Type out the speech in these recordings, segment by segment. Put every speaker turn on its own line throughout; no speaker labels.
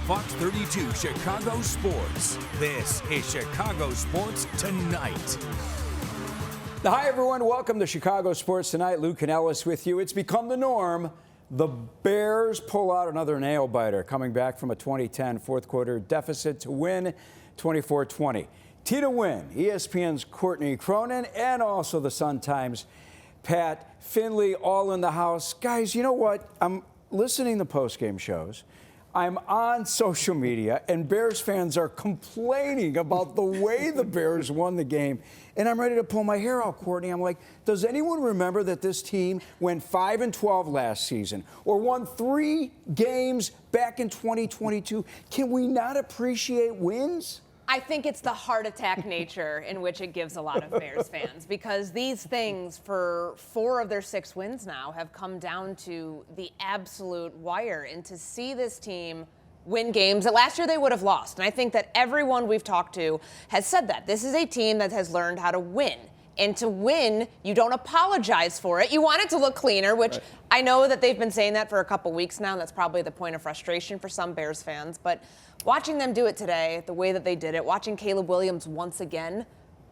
Fox 32 Chicago Sports. This is Chicago Sports Tonight.
Hi, everyone. Welcome to Chicago Sports Tonight. Lou Canellis with you. It's become the norm. The Bears pull out another nail-biter, coming back from a 2010 fourth-quarter deficit to win 24-20. Tina Nguyen, ESPN's Courtney, Cronin, and also the Sun-Times' Pat Finley, all in the house. Guys, you know what? I'm listening to postgame shows. I'm on social media, and Bears fans are complaining about the way the Bears won the game. And I'm ready to pull my hair out, Courtney. I'm like, does anyone remember that this team went 5-12 last season or won 3 games back in 2022? Can we not appreciate wins?
I think it's the heart attack nature in which it gives a lot of Bears fans, because these things for 4 of their 6 wins now have come down to the absolute wire. And to see this team win games that last year they would have lost. And I think that everyone we've talked to has said that. This is a team that has learned how to win. And to win, you don't apologize for it. You want it to look cleaner, which I know that they've been saying that for a couple weeks now, and that's probably the point of frustration for some Bears fans. But watching them do it today, the way that they did it, watching Caleb Williams once again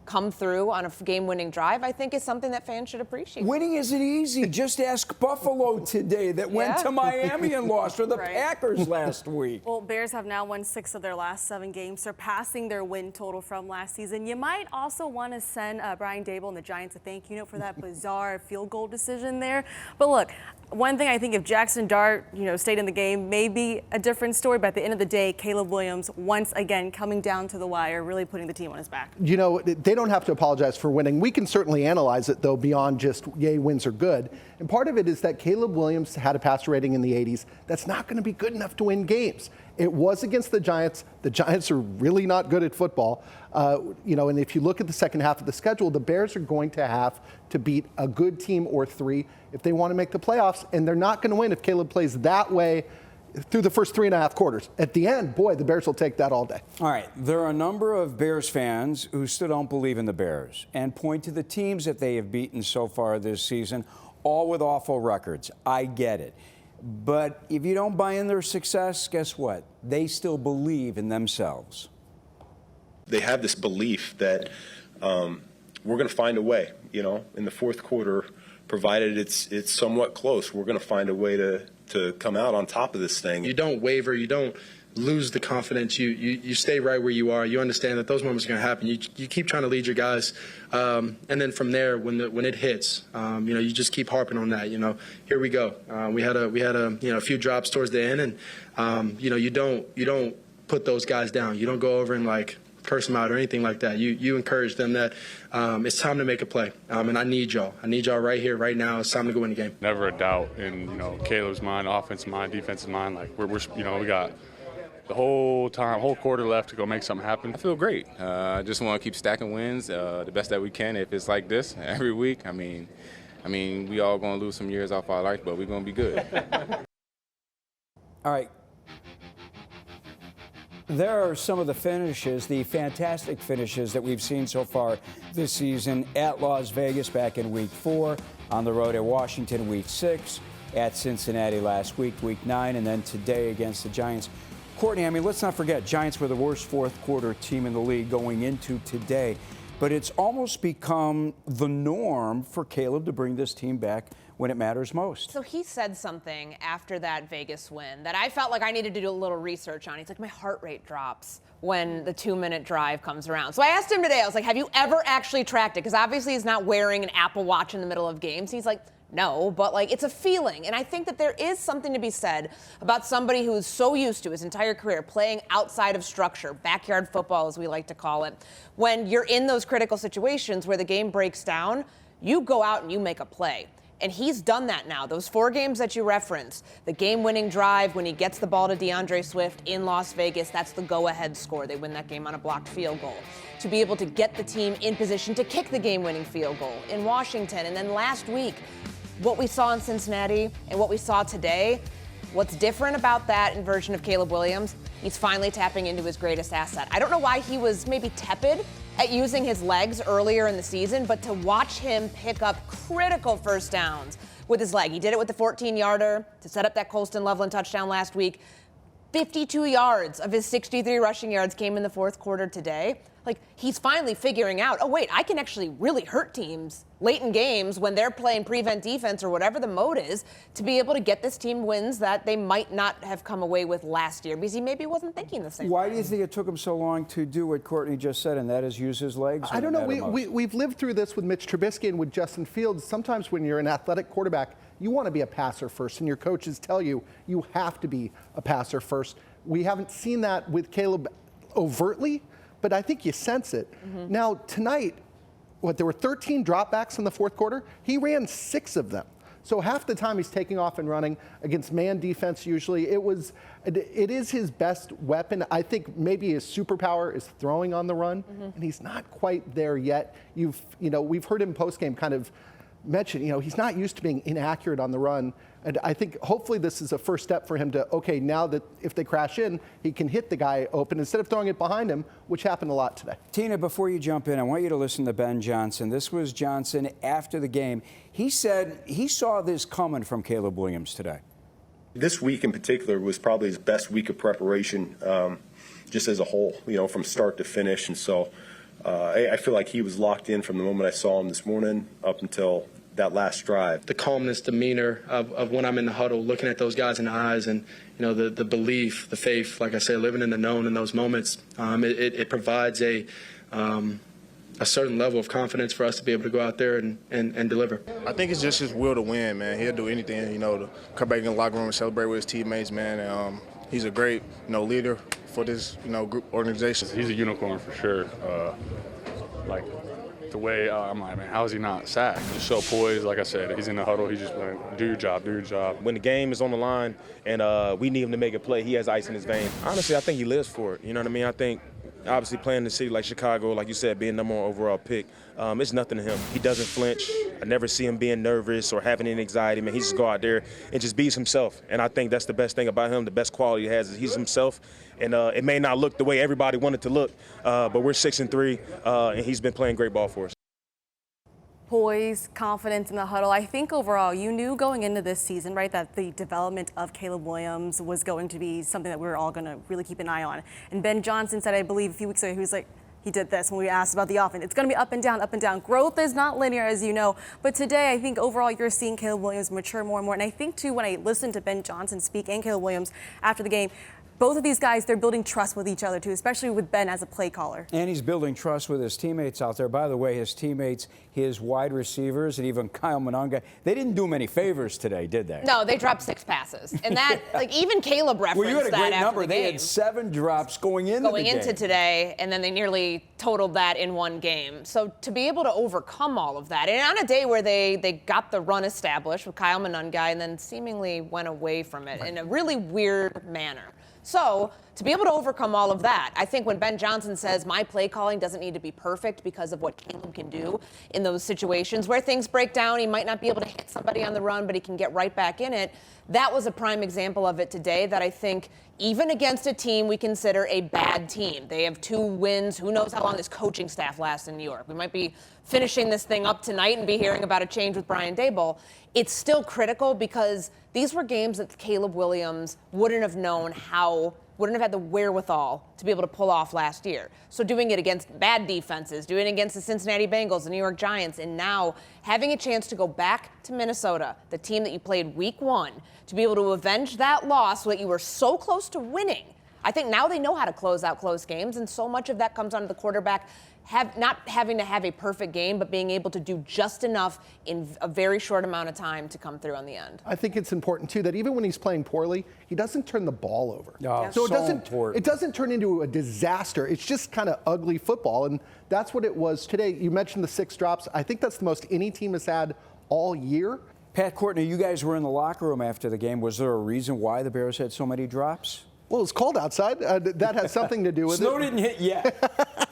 come through on a game-winning drive, I think is something that fans should appreciate.
Winning isn't easy. Just ask Buffalo today that went to Miami and lost, or the Packers last week.
Well, Bears have now won 6 of their last 7 games, surpassing their win total from last season. You might also want to send Brian Daboll and the Giants a thank you note for that bizarre field goal decision there. But look, one thing I think if Jackson Dart, stayed in the game, may be a different story. But at the end of the day, Caleb Williams, once again, coming down to the wire, really putting the team on his back.
They don't have to apologize for winning. We can certainly analyze it, though, beyond just, yay, wins are good. And part of it is that Caleb Williams had a passer rating in the 80s. That's not going to be good enough to win games. It was against the Giants. The Giants are really not good at football. And if you look at the second half of the schedule, the Bears are going to have to beat a good team or 3 if they want to make the playoffs. And they're not going to win if Caleb plays that way through the first 3.5 quarters. At the end, boy, the Bears will take that all day.
All right. There are a number of Bears fans who still don't believe in the Bears and point to the teams that they have beaten so far this season, all with awful records. I get it. But if you don't buy in their success, guess what? They still believe in themselves.
They have this belief that we're going to find a way, in the fourth quarter, provided it's somewhat close. We're going to find a way to come out on top of this thing.
You don't waver. You don't lose the confidence. You stay right where you are. You understand that those moments are going to happen. You keep trying to lead your guys. And then from there, when it hits, you just keep harping on that. Here we go. We had a few drops towards the end, and you don't put those guys down. You don't go over and curse them out or anything like that. You encourage them that it's time to make a play. And I need y'all. I need y'all right here, right now. It's time to go win the game.
Never a doubt in Caleb's mind, offensive mind, defensive mind. We got the whole quarter left to go make something happen.
I feel great. I just want to keep stacking wins the best that we can. If it's like this every week, I mean, we all going to lose some years off our life, but we're going to be good.
All right. There are some of the finishes, the fantastic finishes that we've seen so far this season at Las Vegas back in Week 4, on the road at Washington Week 6, at Cincinnati last week, Week 9, and then today against the Giants. Courtney, let's not forget, Giants were the worst fourth quarter team in the league going into today. But it's almost become the norm for Caleb to bring this team back when it matters most.
So he said something after that Vegas win that I felt like I needed to do a little research on. He's like, my heart rate drops when the 2-minute drive comes around. So I asked him today, I was like, have you ever actually tracked it? Because obviously he's not wearing an Apple Watch in the middle of games. He's like, no, but it's a feeling. And I think that there is something to be said about somebody who's so used to his entire career playing outside of structure, backyard football as we like to call it. When you're in those critical situations where the game breaks down, you go out and you make a play. And he's done that now. Those 4 games that you referenced, the game-winning drive when he gets the ball to DeAndre Swift in Las Vegas, that's the go-ahead score. They win that game on a blocked field goal. To be able to get the team in position to kick the game-winning field goal in Washington. And then last week, what we saw in Cincinnati and what we saw today, what's different about that version of Caleb Williams, he's finally tapping into his greatest asset. I don't know why he was maybe tepid at using his legs earlier in the season, but to watch him pick up critical first downs with his leg. He did it with the 14-yarder to set up that Colston Loveland touchdown last week. 52 yards of his 63 rushing yards came in the fourth quarter today. Like, he's finally figuring out, oh, wait, I can actually really hurt teams late in games when they're playing prevent defense or whatever the mode is to be able to get this team wins that they might not have come away with last year because he maybe wasn't thinking the same
Why
way.
do you think it took him so long to do what Courtney just said, and that is use his legs?
I don't know. We've lived through this with Mitch Trubisky and with Justin Fields. Sometimes when you're an athletic quarterback, you want to be a passer first, and your coaches tell you you have to be a passer first. We haven't seen that with Caleb overtly, but I think you sense it. Now, tonight, there were 13 dropbacks in the fourth quarter. He ran 6 of them. So half the time he's taking off and running against man defense usually. It is his best weapon. I think maybe his superpower is throwing on the run, and he's not quite there yet. We've heard him postgame kind of mention, he's not used to being inaccurate on the run. And I think hopefully this is a first step for him to, okay, now that if they crash in, he can hit the guy open instead of throwing it behind him, which happened a lot today.
Tina, before you jump in, I want you to listen to Ben Johnson. This was Johnson after the game. He said he saw this coming from Caleb Williams today.
This week in particular was probably his best week of preparation, just as a whole, from start to finish. And so I feel like he was locked in from the moment I saw him this morning up until that last drive.
The calmness, demeanor of when I'm in the huddle, looking at those guys in the eyes, and the belief, the faith, like I said, living in the known in those moments, it provides a certain level of confidence for us to be able to go out there and deliver.
I think it's just his will to win, man. He'll do anything, to come back in the locker room and celebrate with his teammates, man. And, he's a great, leader for this, group organization.
He's a unicorn for sure. The way I'm like, man, how is he not sacked? Just so poised, like I said, he's in the huddle. He's just like, do your job, do your job.
When the game is on the line and we need him to make a play, he has ice in his veins. Honestly, I think he lives for it. You know what I mean? I think obviously playing in a city like Chicago, like you said, being number 1 overall pick, it's nothing to him. He doesn't flinch. I never see him being nervous or having any anxiety. Man, he just go out there and just be himself. And I think that's the best thing about him. The best quality he has is he's himself. And it may not look the way everybody wanted to look, but we're 6-3, and he's been playing great ball for us.
Poise, confidence in the huddle. I think overall you knew going into this season, right, that the development of Caleb Williams was going to be something that we were all going to really keep an eye on. And Ben Johnson said, I believe a few weeks ago, he was like, he did this when we asked about the offense. It's going to be up and down, up and down. Growth is not linear, as you know. But today, I think overall you're seeing Caleb Williams mature more and more. And I think, too, when I listened to Ben Johnson speak and Caleb Williams after the game, both of these guys, they're building trust with each other, too, especially with Ben as a play caller.
And he's building trust with his teammates out there. By the way, his teammates, his wide receivers, and even Kyle Mononga, they didn't do him any favors today, did they?
No, they dropped 6 passes. And that, even Caleb referenced
well, you had a great
that
number.
after the
They
game.
had 7 drops going into the game.
Today, and then they nearly totaled that in one game. So to be able to overcome all of that, and on a day where they got the run established with Kyle Mononga and then seemingly went away from it in a really weird manner. So to be able to overcome all of that, I think when Ben Johnson says my play calling doesn't need to be perfect because of what Caleb can do in those situations where things break down, he might not be able to hit somebody on the run, but he can get right back in it. That was a prime example of it today that I think even against a team we consider a bad team. They have 2 wins. Who knows how long this coaching staff lasts in New York. We might be finishing this thing up tonight and be hearing about a change with Brian Daboll. It's still critical because these were games that Caleb Williams wouldn't have had the wherewithal to be able to pull off last year. So doing it against bad defenses, doing it against the Cincinnati Bengals, the New York Giants, and now having a chance to go back to Minnesota, the team that you played week 1, to be able to avenge that loss so that you were so close to winning. I think now they know how to close out close games, and so much of that comes down to the quarterback not having to have a perfect game, but being able to do just enough in a very short amount of time to come through on the end.
I think it's important, too, that even when he's playing poorly, he doesn't turn the ball over.
Oh,
so
important.
It doesn't turn into a disaster. It's just kind of ugly football, and that's what it was today. You mentioned the 6 drops. I think that's the most any team has had all year.
Pat, Courtney, you guys were in the locker room after the game. Was there a reason why the Bears had so many drops?
Well, it's cold outside. That has something to do with
Snow
it.
didn't hit yet.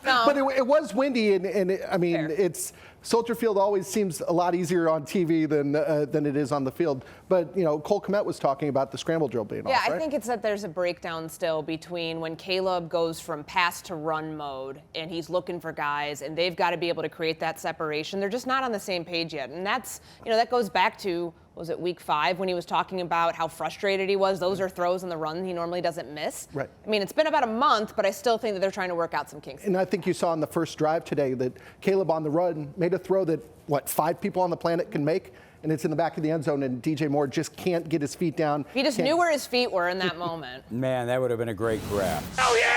No.
But it was windy, and I mean, it's Soldier Field always seems a lot easier on TV than it is on the field. But, Cole Kmet was talking about the scramble drill being off, right?
I think it's that there's a breakdown still between when Caleb goes from pass to run mode and he's looking for guys and they've got to be able to create that separation. They're just not on the same page yet. And that's, that goes back to was it week 5 when he was talking about how frustrated he was? Those are throws on the run he normally doesn't miss.
Right.
I mean, it's been about a month, but I still think that they're trying to work out some kinks.
And I think you saw on the first drive today that Caleb on the run made a throw that, 5 people on the planet can make, and it's in the back of the end zone, and DJ Moore just can't get his feet down.
He just knew where his feet were in that moment.
Man, that would have been a great grab.
Oh, yeah!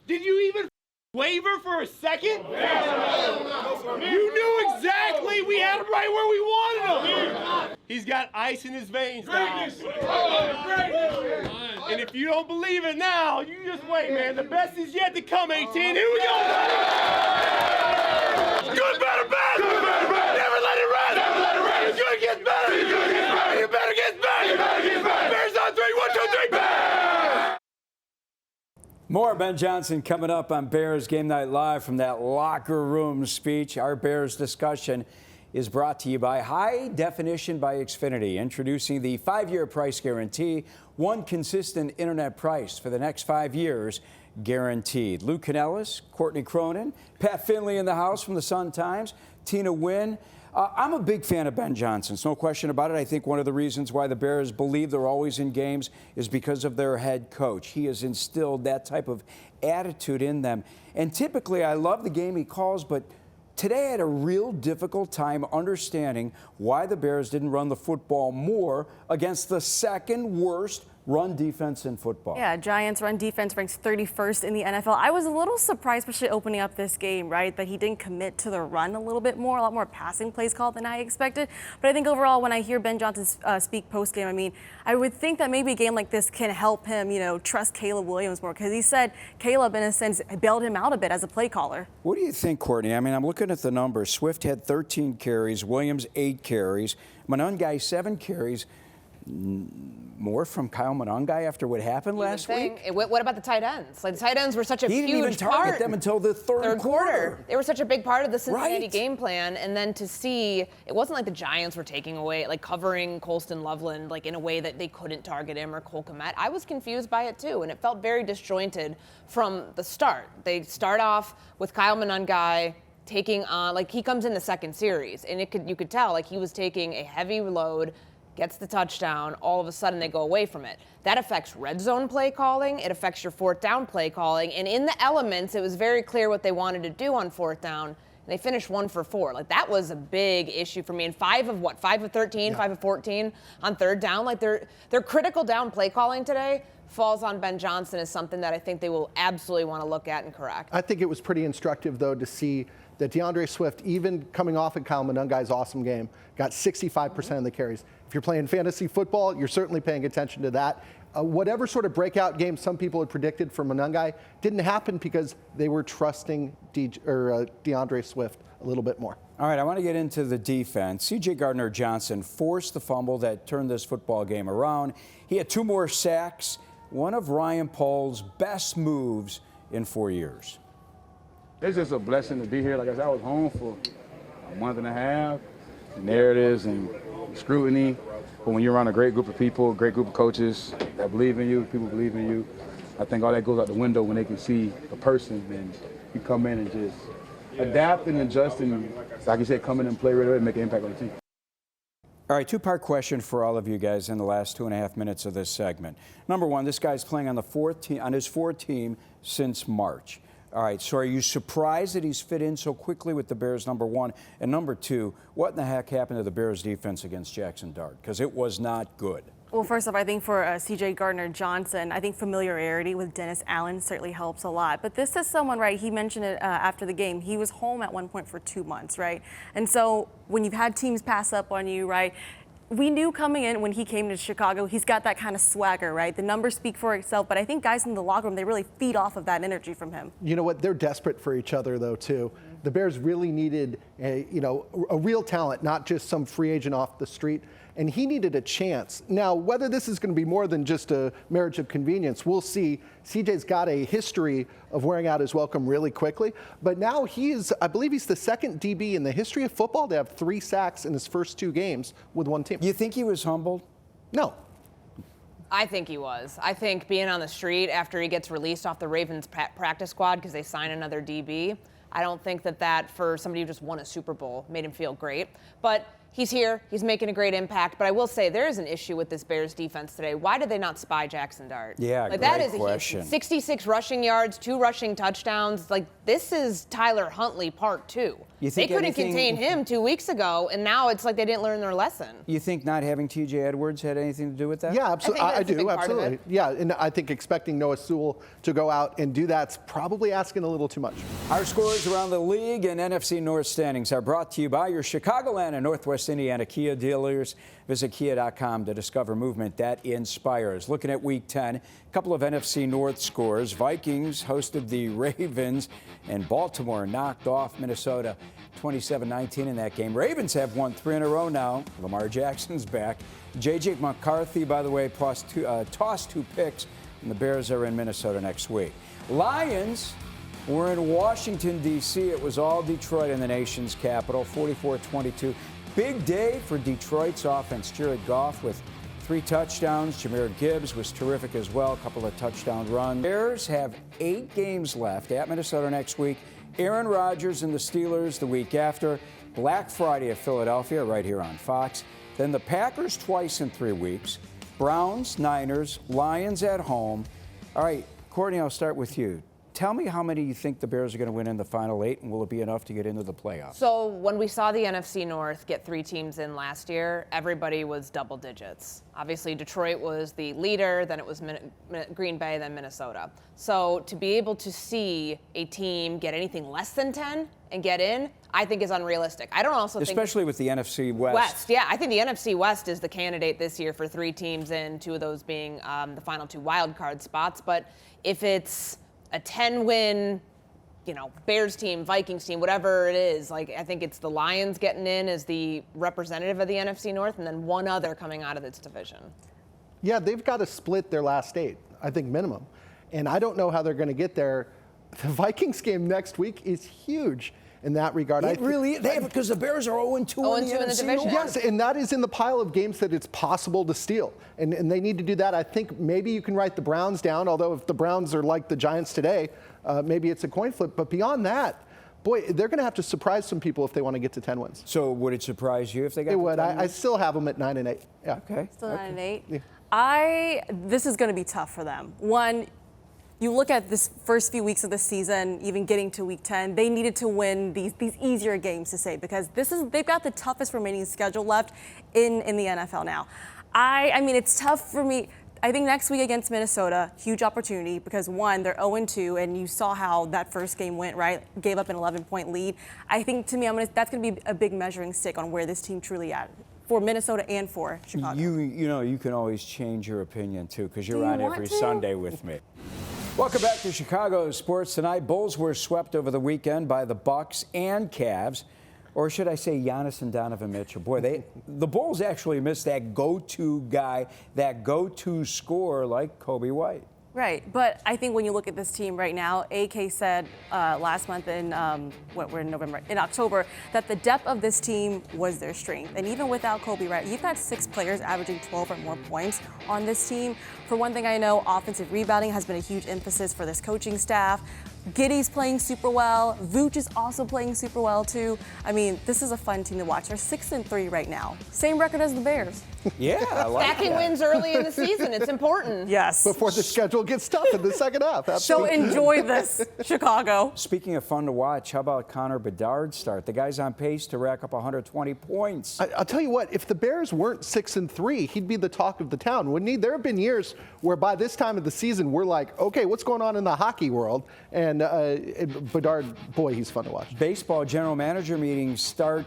Did you even waver for a second? You knew exactly we had him right where we wanted him. He's got ice in his veins now. And if you don't believe it now, you just wait, man. The best is yet to come, 18. Here we go. Good, better, bad. Good, better, bad. Never let it rest. Never let it rest. Good gets better. Good gets better. You better get better. You better get better. Bears on 3. 1, 2, 3. Bear.
More Ben Johnson coming up on Bears Game Night Live from that locker room speech. Our Bears discussion is brought to you by High Definition by Xfinity, introducing the 5-year price guarantee, one consistent internet price for the next 5 years, guaranteed. Lou Canellis, Courtney Cronin, Pat Finley in the house from the Sun-Times, Tina Nguyen. I'm a big fan of Ben Johnson's, no question about it. I think one of the reasons why the Bears believe they're always in games is because of their head coach. He has instilled that type of attitude in them. And typically, I love the game he calls, but today I had a real difficult time understanding why the Bears didn't run the football more against the second worst run defense in football.
Yeah, Giants run defense ranks 31st in the NFL. I was a little surprised, especially opening up this game, right, that he didn't commit to the run a little bit more, a lot more passing plays called than I expected. But I think overall, when I hear Ben Johnson speak post-game, I mean, I would think that maybe a game like this can help him, trust Caleb Williams more, because he said Caleb, in a sense, bailed him out a bit as a play caller.
What do you think, Courtney? I mean, I'm looking at the numbers. Swift had 13 carries, Williams 8 carries, Monangai 7 carries. More from Kyle Monangai after what happened last week?
What about the tight ends? Like, the tight ends were such a huge part.
He didn't even target them until the third quarter.
They were such a big part of the Cincinnati game plan. And then to see, it wasn't like the Giants were taking away, like covering Colston Loveland, like in a way that they couldn't target him or Cole Kmet. I was confused by it too, and it felt very disjointed from the start. They start off with Kyle Monangai taking on, like, he comes in the second series, and you could tell, like, he was taking a heavy load, gets the touchdown, all of a sudden they go away from it. That affects red zone play calling, it affects your 4th down play calling, and in the elements, it was very clear what they wanted to do on 4th down, and they finished 1 for 4. Like, that was a big issue for me. And 5 of 13, 5 of 14 on 3rd down. Like, their critical down play calling today falls on Ben Johnson is something that I think they will absolutely want to look at and correct.
I think it was pretty instructive, though, to see that DeAndre Swift, even coming off of Kyle Monangai's awesome game, got 65% of the carries. If you're playing fantasy football, you're certainly paying attention to that. Whatever sort of breakout game some people had predicted for Monangai didn't happen because they were trusting DeAndre Swift a little bit more.
All right, I want to get into the defense. CJ Gardner-Johnson forced the fumble that turned this football game around. He had 2 more sacks, one of Ryan Paul's best moves in 4 years.
It's just a blessing to be here. Like I said, I was home for a month and a half, and there it is, and scrutiny. But when you're around a great group of people, a great group of coaches that believe in you, people believe in you, I think all that goes out the window when they can see a person, and you come in and just adapt and adjust, and like you said, come in and play right away and make an impact on the team.
All right, 2-part question for all of you guys in the last 2.5 minutes of this segment. Number one, this guy's playing on his 4th team since March. All right, so are you surprised that he's fit in so quickly with the Bears, number one? And number two, what in the heck happened to the Bears defense against Jackson Dart? Because it was not good.
Well, first off, I think for CJ Gardner-Johnson, I think familiarity with Dennis Allen certainly helps a lot. But this is someone, right, he mentioned it after the game. He was home at one point for 2 months, right? And so when you've had teams pass up on you, right, we knew coming in when he came to Chicago, he's got that kind of swagger, right? The numbers speak for itself, but I think guys in the locker room, they really feed off of that energy from him.
You know what? They're desperate for each other, though, too. The Bears really needed a real talent, not just some free agent off the street. And he needed a chance. Now, whether this is going to be more than just a marriage of convenience, we'll see. CJ's got a history of wearing out his welcome really quickly. But now I believe he's the second DB in the history of football to have 3 sacks in his first 2 games with one team.
You think he was humbled?
No.
I think he was. I think being on the street after he gets released off the Ravens practice squad because they sign another DB, I don't think that for somebody who just won a Super Bowl made him feel great. But he's here. He's making a great impact. But I will say there is an issue with this Bears defense today. Why did they not spy Jackson Dart?
Yeah,
like,
great
that is
question.
66 rushing yards, 2 rushing touchdowns. Like, this is Tyler Huntley part 2. They couldn't contain him 2 weeks ago, and now it's like they didn't learn their lesson.
You think not having T.J. Edwards had anything to do with that?
Yeah, absolutely. I do, absolutely. Yeah, and I think expecting Noah Sewell to go out and do that's probably asking a little too much.
Our scores around the league and NFC North standings are brought to you by your Chicagoland and Northwest Indiana Kia dealers. Visit Kia.com to discover movement that inspires. Looking at Week 10, a couple of NFC North scores. Vikings hosted the Ravens, and Baltimore knocked off Minnesota 27-19 in that game. Ravens have won 3 in a row now. Lamar Jackson's back. J.J. McCarthy, by the way, tossed 2 picks, and the Bears are in Minnesota next week. Lions were in Washington, D.C. It was all Detroit in the nation's capital, 44-22. Big day for Detroit's offense. Jared Goff with 3 touchdowns. Jahmyr Gibbs was terrific as well, a couple of touchdown runs. Bears have 8 games left at Minnesota next week. Aaron Rodgers and the Steelers the week after. Black Friday at Philadelphia right here on Fox. Then the Packers twice in 3 weeks. Browns, Niners, Lions at home. All right, Courtney, I'll start with you. Tell me how many you think the Bears are going to win in the final 8, and will it be enough to get into the playoffs?
So when we saw the NFC North get 3 teams in last year, everybody was double digits. Obviously, Detroit was the leader, then it was Green Bay, then Minnesota. So to be able to see a team get anything less than 10 and get in, I think is unrealistic. I don't also think...
Especially with the NFC West.
Yeah, I think the NFC West is the candidate this year for 3 teams in, 2 of those being the final 2 wild card spots. But if it's a 10-win, Bears team, Vikings team, whatever it is, like, I think it's the Lions getting in as the representative of the NFC North, and then one other coming out of its division.
Yeah, they've got to split their last 8, I think minimum. And I don't know how they're going to get there. The Vikings game next week is huge in that regard.
Because the Bears are 0-2 in the NFC North.
Yes, and that is in the pile of games that it's possible to steal. And they need to do that. I think maybe you can write the Browns down, although if the Browns are like the Giants today, maybe it's a coin flip. But beyond that, boy, they're going to have to surprise some people if they want to get to 10 wins.
So would it surprise you if they got
It
to
would.
10 wins?
I still have them at 9-8. Yeah.
Okay.
Still 9-8?
Yeah.
This is going to be tough for them. One, you look at this first few weeks of the season, even getting to week 10, they needed to win these easier games to say, because they've got the toughest remaining schedule left in the NFL now. I mean, it's tough for me. I think next week against Minnesota, huge opportunity, because one, they're 0-2, and you saw how that first game went, right? Gave up an 11-point lead. I think, to me, that's going to be a big measuring stick on where this team truly at. For Minnesota and for Chicago.
You can always change your opinion, too, because you're on every Sunday with me. Welcome back to Chicago Sports Tonight. Bulls were swept over the weekend by the Bucks and Cavs, or should I say Giannis and Donovan Mitchell. Boy, the Bulls actually missed that go-to guy, that go-to scorer like Kobe White.
Right, but I think when you look at this team right now, AK said last month we're in November, in October, that the depth of this team was their strength. And even without Kobe, right, you've got 6 players averaging 12 or more points on this team. For one thing I know, offensive rebounding has been a huge emphasis for this coaching staff. Giddey's playing super well. Vooch is also playing super well, too. I mean, this is a fun team to watch. They're 6-3 right now. Same record as the Bears.
Yeah, I like
Stacking
that.
wins early in the season. It's important.
Yes.
Before the schedule gets tough in the second half.
So enjoy this, Chicago.
Speaking of fun to watch, how about Connor Bedard's start? The guy's on pace to rack up 120 points.
I'll tell you what, if the Bears weren't 6-3, he'd be the talk of the town, wouldn't he? There have been years where by this time of the season, we're like, okay, what's going on in the hockey world? And Bedard, boy, he's fun to watch.
Baseball general manager meetings start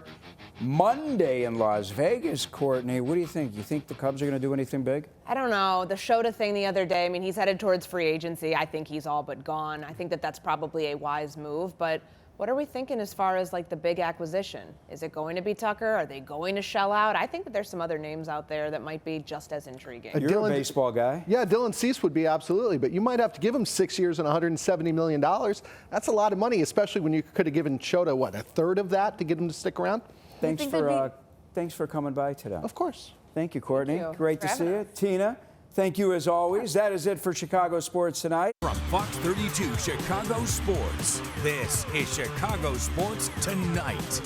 Monday in Las Vegas, Courtney. What do you think? You think the Cubs are going to do anything big?
I don't know. The Shota thing the other day, I mean, he's headed towards free agency. I think he's all but gone. I think that's probably a wise move. But what are we thinking as far as, like, the big acquisition? Is it going to be Tucker? Are they going to shell out? I think that there's some other names out there that might be just as intriguing.
You're a baseball guy.
Yeah, Dylan Cease would be absolutely, but you might have to give him 6 years and $170 million. That's a lot of money, especially when you could have given Shota, what, a third of that to get him to stick around?
Thanks for coming by today.
Of course.
Thank you, Courtney.
Thank you.
Great to see you. Tina, Thank you as always. That is it for Chicago Sports Tonight.
From Fox 32 Chicago Sports, this is Chicago Sports Tonight.